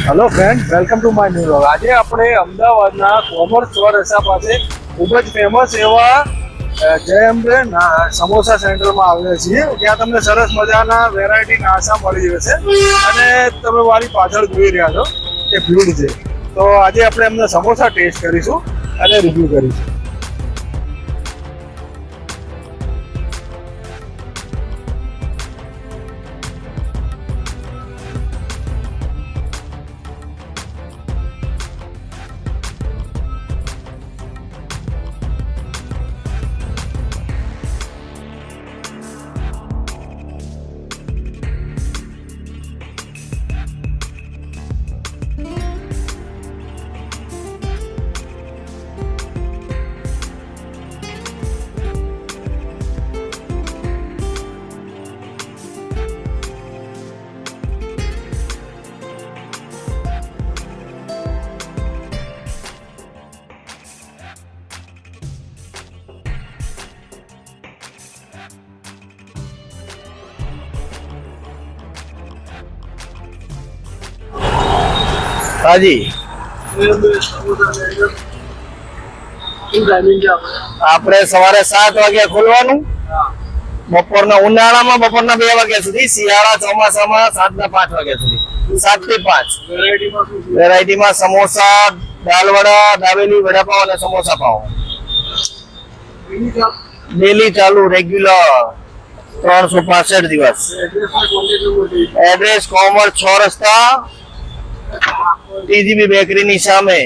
Hello friend, welcome to my new vlog. આજે આપણે અમદાવાદના કોમર્સ ચોરસા પાસે ખૂબ જ ફેમસ એવા જય અંબે સમોસા સેન્ટરમાં આવ્યા છીએ. ત્યાં તમને સરસ મજાના વેરાયટી નાસ્તા મળી જશે અને તમે મારી પાછળ જોઈ રહ્યા છો કે ભીડ છે. તો આજે આપણે એમના સમોસા ટેસ્ટ કરીશું અને રિવ્યુ કરીશું. हाँ जी, આપણે સવારે 7 વાગે ખોલવાનું, બપોરના ઉનાળામાં બપોરના 2 વાગ્યા સુધી, શિયાળા ચોમાસામાં 7 ના 5 વાગ્યા સુધી, 7 થી 5. વેરાયટીમાં સમોસા, દાલ વડા, દાબેલી, વડાપાવ અને સમોસા પાવ ડેલી ચાલુ, રેગ્યુલર 365 દિવસ. એડ્રેસ કોમર્સ 6 રસ્તા, टीजीबी बेकरी ની સામે.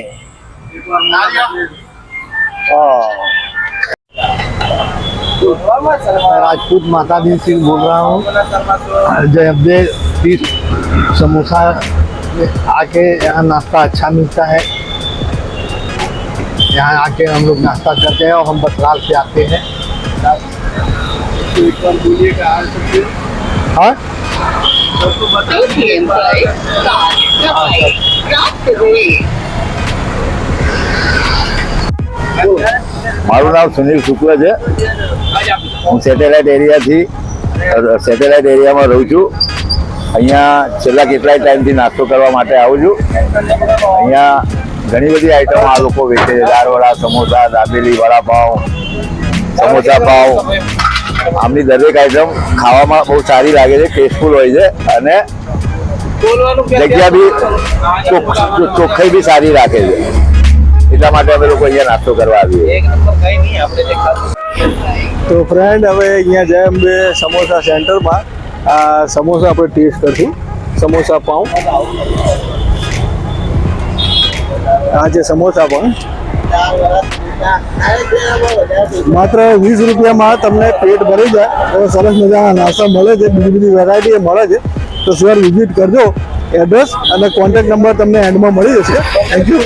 राजपूत मातादीन सिंह बोल रहा हूँ. जय अब्दे समोसा आके यहाँ नाश्ता अच्छा मिलता है. यहाँ आके हम लोग नाश्ता करते हैं और हम बतलाल से आते हैं. हाँ મારું નામ સુનિલ શુક્લ છે. હું સેટેલાઇટ એરિયામાં રહું છું. અહીંયા છેલ્લા કેટલાય ટાઈમથી નાસ્તો કરવા માટે આવું છું. અહીંયા ઘણી બધી આઈટમો આ લોકો વેચે છે. દાળ વડા, સમોસા, દાબેલી, વડાપાવ, સમોસા પાવ. આમની દરેક આઈટમ ખાવામાં બહુ સારી લાગે છે, ટેસ્ટફુલ હોય છે અને જગ્યા બી ચોખ્ખાઈ બી સારી રાખે છે. એટલા માટે અમે લોકો અહીંયા નાસ્તો કરવા આવીએ. તો ફ્રેન્ડ, હવે અહીંયા જય અંબે સમોસા સેન્ટરમાં સમોસા આપણે ટેસ્ટ કરશું. સમોસા પાઉં, આ છે સમોસા પણ માત્ર 20 રૂપિયામાં તમને પેટ ભરી જાય એવો સરસ મજાના નાસ્તા મળે છે. બીજી બધી વેરાયટી મળે છે. તો શ્યોર વિઝિટ કરજો. એડ્રેસ અને કોન્ટેક્ટ નંબર તમને એન્ડમાં મળી જશે. Thank you.